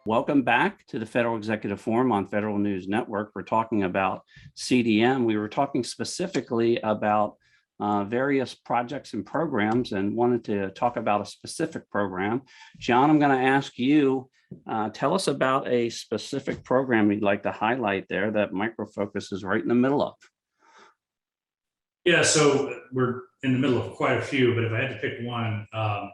Welcome back to the Federal Executive Forum on Federal News Network. We're talking about CDM. We were talking specifically about various projects and programs and wanted to talk about a specific program. John, I'm going to ask you, tell us about a specific program you'd like to highlight there that Micro Focus is right in the middle of. Yeah, so we're in the middle of quite a few, but if I had to pick one,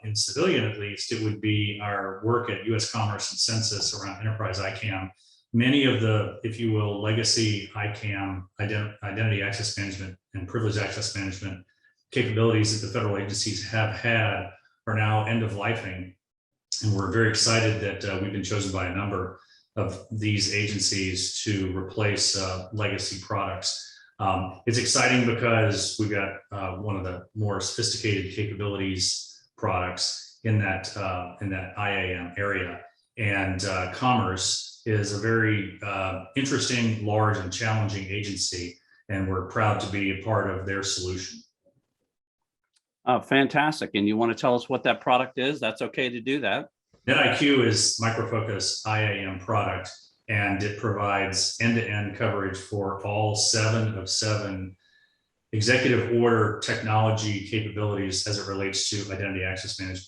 in civilian at least, it would be our work at U.S. Commerce and Census around enterprise ICAM. Many of the, if you will, legacy ICAM, identity access management and privileged access management capabilities that the federal agencies have had are now end of lifing. And we're very excited that we've been chosen by a number of these agencies to replace legacy products. It's exciting because we've got one of the more sophisticated capabilities products in that IAM area, and Commerce is a very interesting, large, and challenging agency, and we're proud to be a part of their solution. Fantastic. And you want to tell us what that product is? That's okay to do that. NetIQ is Micro Focus IAM product, and it provides end-to-end coverage for all 7 of 7 executive order technology capabilities as it relates to identity access management.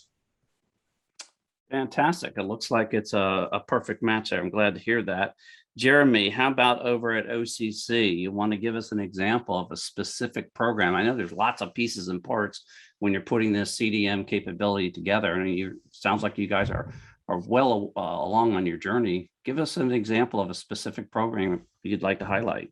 Fantastic. It looks like it's a perfect match there. I'm glad to hear that. Jeremy, how about over at OCC? You want to give us an example of a specific program? I know there's lots of pieces and parts when you're putting this CDM capability together. And it sounds like you guys are well along on your journey. Give us an example of a specific program you'd like to highlight.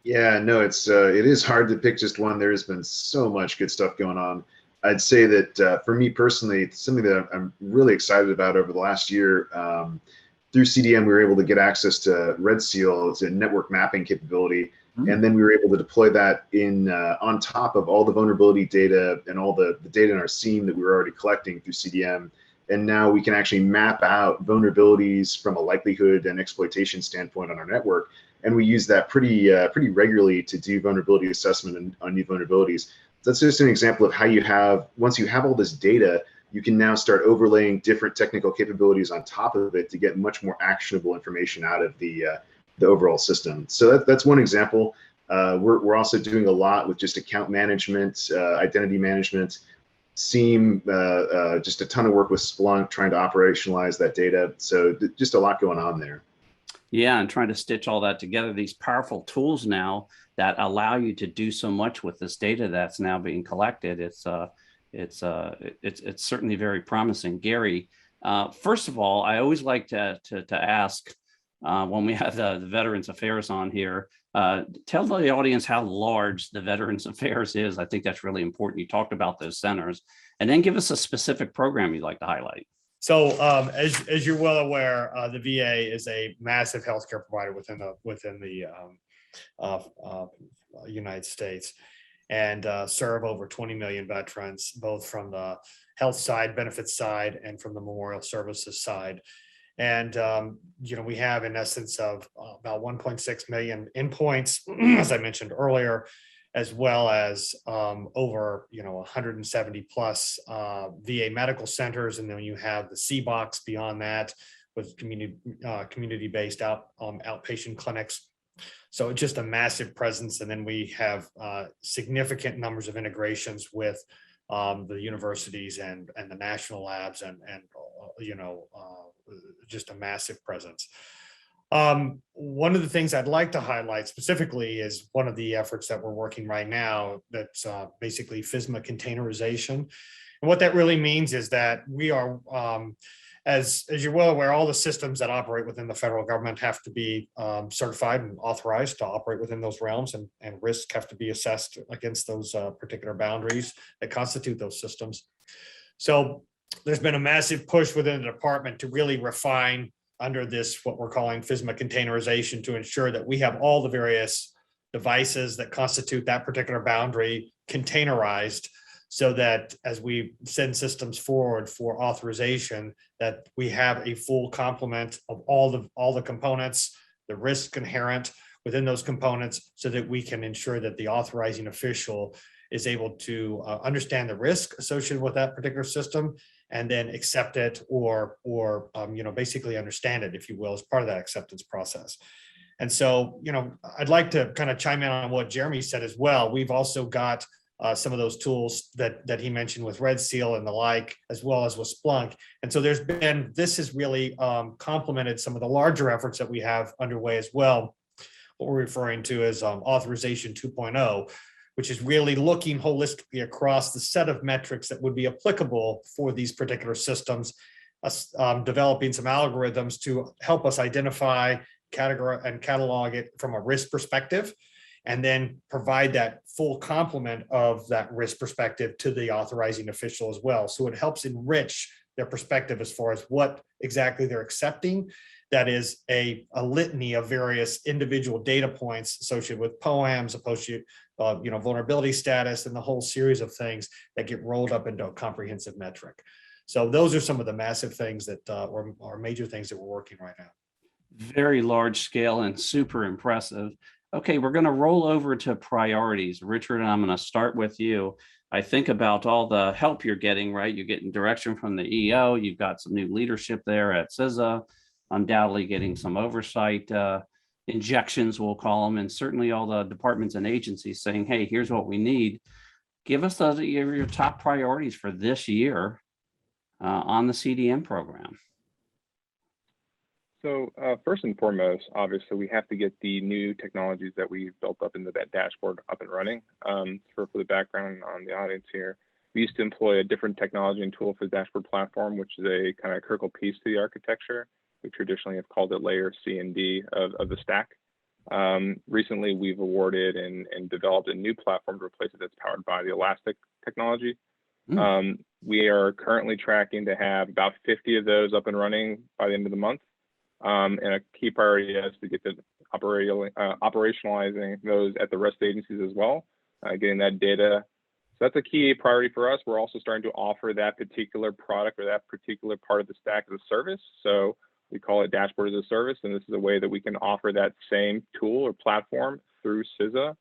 Yeah, no, it is hard to pick just one. There has been so much good stuff going on. I'd say that for me personally, it's something that I'm really excited about over the last year. Through CDM, we were able to get access to Red Seal. It's a network mapping capability. And then we were able to deploy that in on top of all the vulnerability data and all the data in our SIEM that we were already collecting through CDM. And now we can actually map out vulnerabilities from a likelihood and exploitation standpoint on our network. And we use that pretty regularly to do vulnerability assessment on new vulnerabilities. That's just an example of how you have, once you have all this data, you can now start overlaying different technical capabilities on top of it to get much more actionable information out of the overall system. So that's one example. We're also doing a lot with just account management, identity management, SIEM, just a ton of work with Splunk trying to operationalize that data. So just a lot going on there. Yeah, and trying to stitch all that together, these powerful tools now that allow you to do so much with this data that's now being collected. It's certainly very promising. Gary, first of all, I always like to ask when we have the Veterans Affairs on here, tell the audience how large the Veterans Affairs is. I think that's really important. You talked about those centers, and then give us a specific program you'd like to highlight. So as you're well aware, the VA is a massive healthcare provider within the United States, and serve over 20 million veterans, both from the health side, benefits side, and from the memorial services side. And we have in essence of about 1.6 million endpoints, as I mentioned earlier, as well as over 170 plus VA medical centers, and then you have the C-Box beyond that with community-based outpatient clinics. So it's just a massive presence, and then we have significant numbers of integrations with the universities and the national labs, and just a massive presence. One of the things I'd like to highlight specifically is one of the efforts that we're working right now that's basically FSMA containerization. And what that really means is that we are, as you're well aware, all the systems that operate within the federal government have to be certified and authorized to operate within those realms, and risk have to be assessed against those particular boundaries that constitute those systems. So there's been a massive push within the department to really refine under this, what we're calling FSMA containerization, to ensure that we have all the various devices that constitute that particular boundary containerized, so that as we send systems forward for authorization, that we have a full complement of all the components, the risk inherent within those components, so that we can ensure that the authorizing official is able to understand the risk associated with that particular system and then accept it or basically understand it, if you will, as part of that acceptance process. And so, I'd like to kind of chime in on what Jeremy said as well. We've also got some of those tools that he mentioned with Red Seal and the like, as well as with Splunk. And so this has really complemented some of the larger efforts that we have underway as well. What we're referring to as Authorization 2.0, which is really looking holistically across the set of metrics that would be applicable for these particular systems, developing some algorithms to help us identify, categorize, and catalog it from a risk perspective, and then provide that full complement of that risk perspective to the authorizing official as well. So it helps enrich their perspective as far as what exactly they're accepting. That is a litany of various individual data points associated with POAMs, vulnerability status, and the whole series of things that get rolled up into a comprehensive metric. So those are some of the massive things that are major things that we're working right now. Very large scale and super impressive. Okay, we're going to roll over to priorities. Richard, and I'm going to start with you. I think about all the help you're getting, right? You're getting direction from the EO. You've got some new leadership there at CISA, undoubtedly getting some oversight injections, we'll call them, and certainly all the departments and agencies saying, hey, here's what we need. Give us your top priorities for this year on the CDM program. So first and foremost, obviously, we have to get the new technologies that we've built up into that dashboard up and running. For the background on the audience here, we used to employ a different technology and tool for the dashboard platform, which is a kind of critical piece to the architecture. We traditionally have called it layer C and D of the stack. Recently, we've awarded and developed a new platform to replace it that's powered by the Elastic technology. We are currently tracking to have about 50 of those up and running by the end of the month. And a key priority is to get to operationalizing those at the rest agencies as well, getting that data. So that's a key priority for us. We're also starting to offer that particular product or that particular part of the stack as a service. So we call it Dashboard as a Service, and this is a way that we can offer that same tool or platform through CISA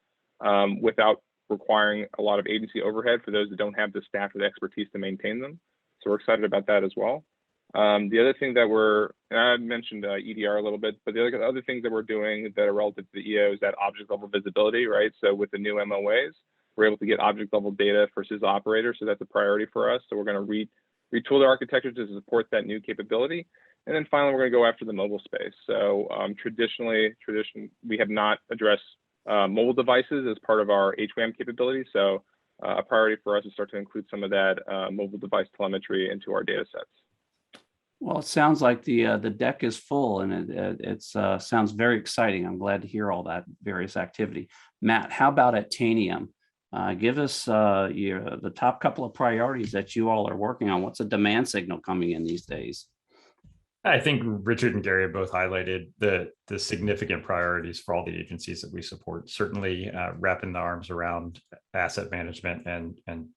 without requiring a lot of agency overhead for those that don't have the staff or the expertise to maintain them. So we're excited about that as well. The other thing that and I mentioned EDR a little bit, but the other things that we're doing that are relative to the EO is that object level visibility, right? So with the new MOAs, we're able to get object level data for CISA operators. So that's a priority for us. So we're going to retool the architecture to support that new capability. And then finally, we're going to go after the mobile space. So traditionally, we have not addressed mobile devices as part of our HWAM capability. So a priority for us is start to include some of that mobile device telemetry into our data sets. Well, it sounds like the deck is full, and it sounds very exciting. I'm glad to hear all that various activity. Matt, how about at Tanium? Give us the top couple of priorities that you all are working on. What's a demand signal coming in these days? I think Richard and Gary have both highlighted the significant priorities for all the agencies that we support. Certainly wrapping the arms around asset management and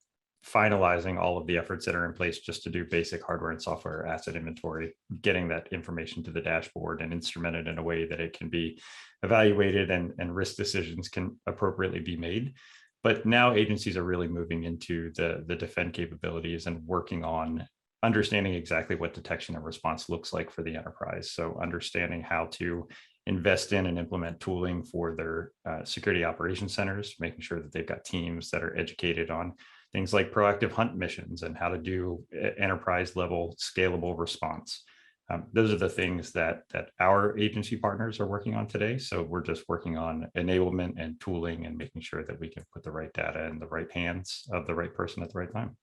finalizing all of the efforts that are in place just to do basic hardware and software asset inventory, getting that information to the dashboard and instrumented in a way that it can be evaluated and risk decisions can appropriately be made. But now agencies are really moving into the defend capabilities and working on understanding exactly what detection and response looks like for the enterprise. So understanding how to invest in and implement tooling for their security operations centers, making sure that they've got teams that are educated on things like proactive hunt missions and how to do enterprise level scalable response. Those are the things that our agency partners are working on today. So we're just working on enablement and tooling and making sure that we can put the right data in the right hands of the right person at the right time.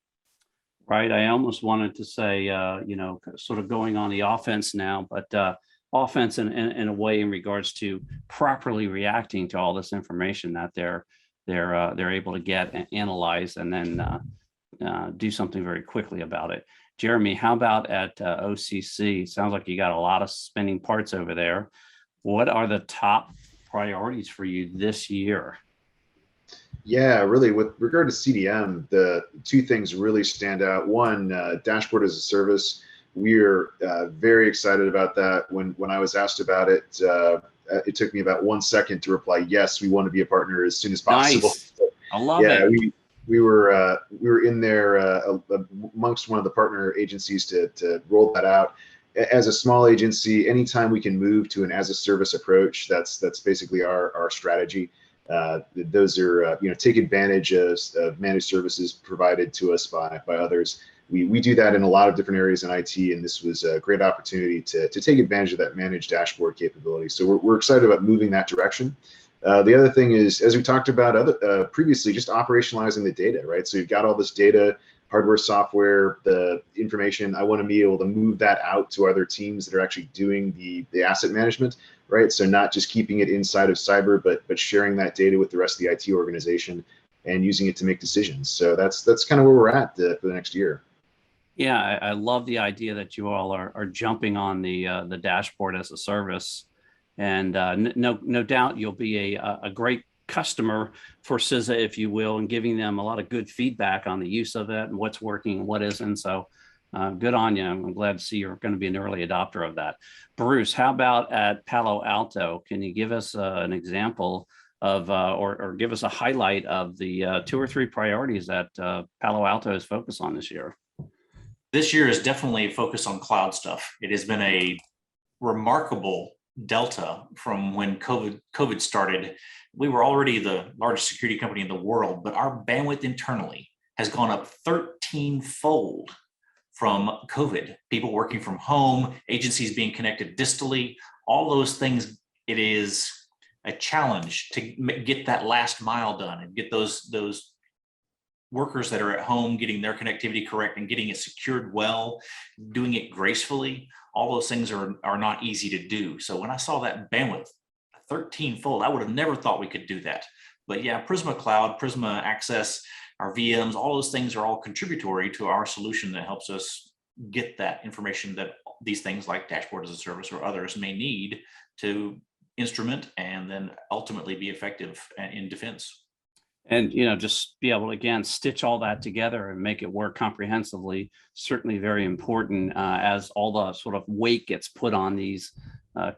Right. I almost wanted to say, sort of going on the offense now, but offense in a way in regards to properly reacting to all this information that they're able to get and analyze and then do something very quickly about it. Jeremy, how about at OCC? Sounds like you got a lot of spinning parts over there. What are the top priorities for you this year? Yeah, really, with regard to CDM, the two things really stand out. One, Dashboard as a Service. We're very excited about that. When I was asked about it, it took me about 1 second to reply, yes, we want to be a partner as soon as possible. Nice. I love it. we were in there amongst one of the partner agencies to roll that out. As a small agency, anytime we can move to an as a service approach, that's basically our strategy. Those are take advantage of managed services provided to us by others. We do that in a lot of different areas in IT, and this was a great opportunity to take advantage of that managed dashboard capability. So we're excited about moving that direction. The other thing is, as we talked about previously, just operationalizing the data, right? So you've got all this data, hardware, software, the information. I want to be able to move that out to other teams that are actually doing the asset management, right? So not just keeping it inside of cyber, but sharing that data with the rest of the IT organization and using it to make decisions. So that's kind of where we're at for the next year. Yeah, I love the idea that you all are jumping on the dashboard as a service, and no doubt you'll be a great customer for CISA, if you will, and giving them a lot of good feedback on the use of it and what's working and what isn't. So good on you. I'm glad to see you're going to be an early adopter of that. Bruce, how about at Palo Alto? Can you give us an example of or give us a highlight of the 2 or 3 priorities that Palo Alto is focused on this year? This year is definitely focused on cloud stuff. It has been a remarkable delta from when COVID started. We were already the largest security company in the world, but our bandwidth internally has gone up 13-fold from COVID. People working from home, agencies being connected distally, all those things. It is a challenge to get that last mile done and get those workers that are at home getting their connectivity correct and getting it secured well, doing it gracefully. All those things are not easy to do. So when I saw that bandwidth 13-fold, I would have never thought we could do that. But yeah, Prisma Cloud, Prisma Access, our VMs, all those things are all contributory to our solution that helps us get that information that these things like Dashboard as a Service or others may need to instrument and then ultimately be effective in defense. And just be able to again stitch all that together and make it work comprehensively, certainly very important as all the sort of weight gets put on these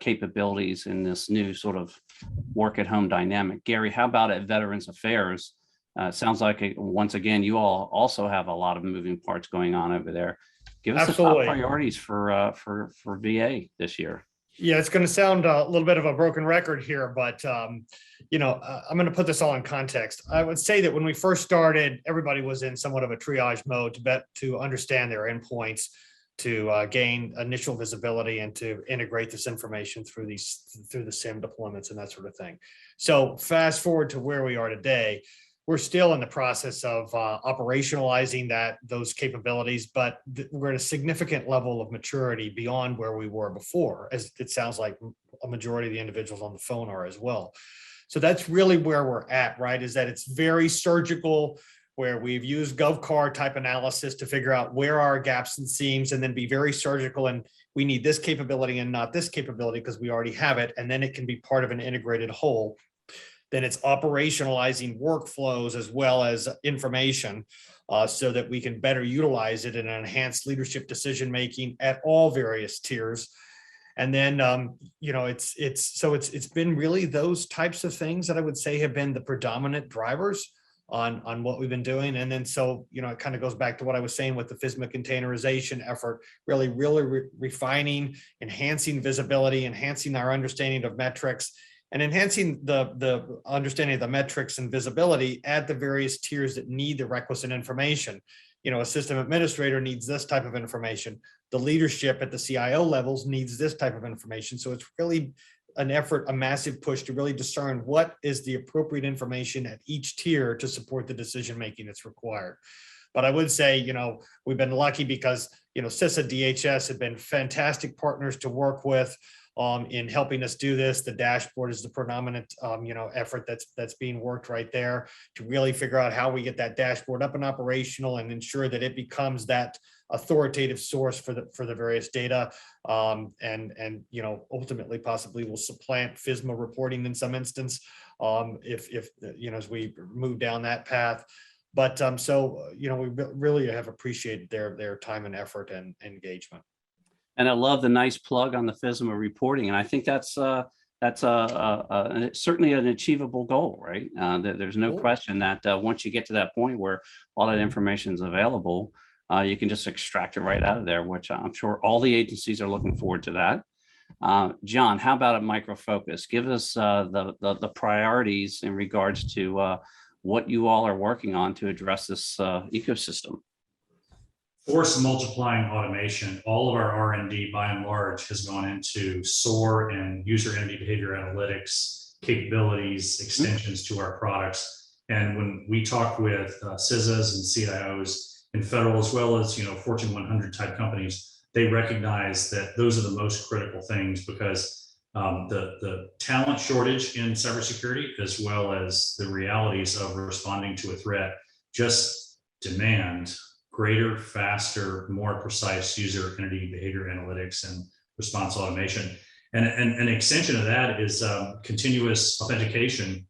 capabilities in this new sort of work at home dynamic. Gary, how about at Veterans Affairs? Sounds like once again you all also have a lot of moving parts going on over there. Give us Absolutely. the top priorities for VA this year. Yeah, it's going to sound a little bit of a broken record here, but I'm going to put this all in context. I would say that when we first started, everybody was in somewhat of a triage mode to understand their endpoints, to gain initial visibility, and to integrate this information through the SIEM deployments and that sort of thing. So fast forward to where we are today. We're still in the process of operationalizing those capabilities, but we're at a significant level of maturity beyond where we were before, as it sounds like a majority of the individuals on the phone are as well. So that's really where we're at, right? Is that it's very surgical, where we've used GovCard type analysis to figure out where are our gaps and seams, and then be very surgical. And we need this capability and not this capability because we already have it. And then it can be part of an integrated whole. Then it's operationalizing workflows as well as information so that we can better utilize it and enhance leadership decision-making at all various tiers. And then, it's been really those types of things that I would say have been the predominant drivers on what we've been doing. And then, it kind of goes back to what I was saying with the FISMA containerization effort, really refining, enhancing visibility, enhancing our understanding of metrics, and enhancing the understanding of the metrics and visibility at the various tiers that need the requisite information. A system administrator needs this type of information. The leadership at the CIO levels needs this type of information. So it's really an effort, a massive push to really discern what is the appropriate information at each tier to support the decision-making that's required. But I would say, we've been lucky because, CISA, DHS have been fantastic partners to work with in helping us do this. The dashboard is the predominant, effort that's being worked right there to really figure out how we get that dashboard up and operational and ensure that it becomes that authoritative source for the various data, and ultimately possibly will supplant FISMA reporting in some instance, if as we move down that path. But we really have appreciated their time and effort and engagement. And I love the nice plug on the FISMA reporting. And I think that's certainly an achievable goal, right? There's no Cool. question that once you get to that point where all that information is available, you can just extract it right out of there, which I'm sure all the agencies are looking forward to that. John, how about a micro focus? Give us the priorities in regards to what you all are working on to address this ecosystem. Force multiplying automation. All of our R&D by and large has gone into SOAR and user entity behavior analytics capabilities, extensions to our products. And when we talk with CISAs and CIOs in federal, as well as Fortune 100 type companies, they recognize that those are the most critical things, because the talent shortage in cybersecurity, as well as the realities of responding to a threat, just demand greater, faster, more precise user entity behavior analytics and response automation. And an extension of that is continuous authentication,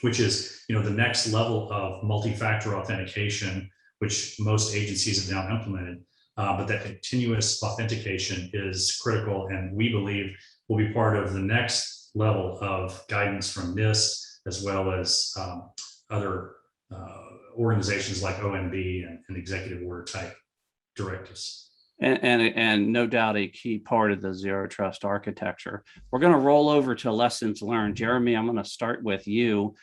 which is the next level of multi-factor authentication, which most agencies have now implemented. But that continuous authentication is critical, and we believe will be part of the next level of guidance from NIST, as well as other organizations like OMB and executive order type directives. And no doubt a key part of the zero trust architecture. We're going to roll over to lessons learned. Jeremy, I'm going to start with you.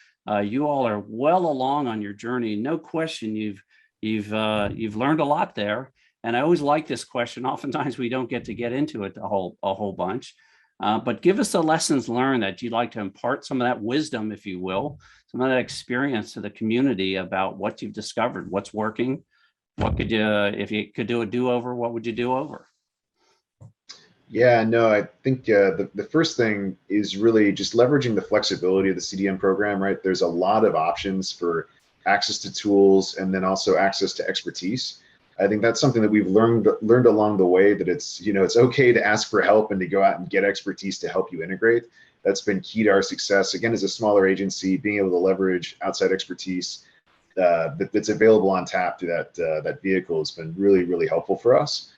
You all are well along on your journey. No question, you've learned a lot there. And I always like this question. Oftentimes we don't get into it a whole bunch. But give us the lessons learned that you'd like to impart, some of that wisdom, if you will, some of that experience to the community about what you've discovered, what's working, what could you, if you could do a do-over, what would you do over? Yeah, no, I think the first thing is really just leveraging the flexibility of the CDM program, right? There's a lot of options for access to tools and then also access to expertise. I think that's something that we've learned along the way, that it's okay to ask for help and to go out and get expertise to help you integrate. That's been key to our success. Again, as a smaller agency, being able to leverage outside expertise that's available on tap through that vehicle has been really, really helpful for us.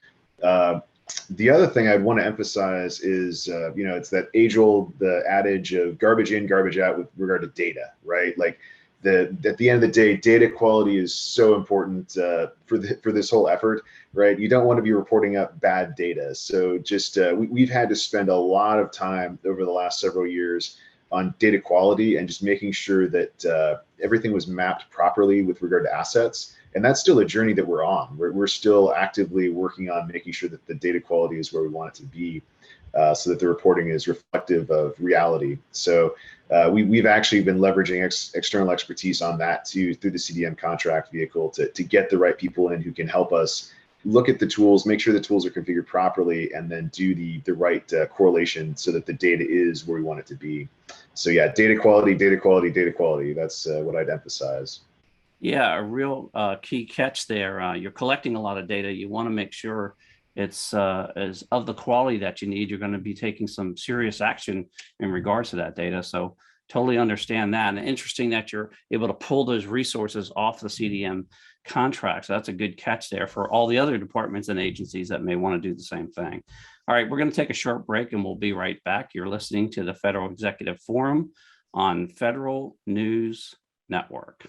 The other thing I'd want to emphasize is, it's that age-old adage of garbage in, garbage out with regard to data, right? Like at the end of the day, data quality is so important for this whole effort, right? You don't want to be reporting up bad data. So just we've had to spend a lot of time over the last several years on data quality and just making sure that everything was mapped properly with regard to assets. And that's still a journey that we're on. We're still actively working on making sure that the data quality is where we want it to be, so that the reporting is reflective of reality. So we've actually been leveraging external expertise on that too, through the CDM contract vehicle, to get the right people in who can help us look at the tools, make sure the tools are configured properly, and then do the right correlation so that the data is where we want it to be. So yeah, data quality, data quality, data quality. That's what I'd emphasize. Yeah, a real key catch there. You're collecting a lot of data. You want to make sure it's is of the quality that you need. You're going to be taking some serious action in regards to that data. So totally understand that. And interesting that you're able to pull those resources off the CDM contract. So that's a good catch there for all the other departments and agencies that may want to do the same thing. All right, we're going to take a short break and we'll be right back. You're listening to the Federal Executive Forum on Federal News Network.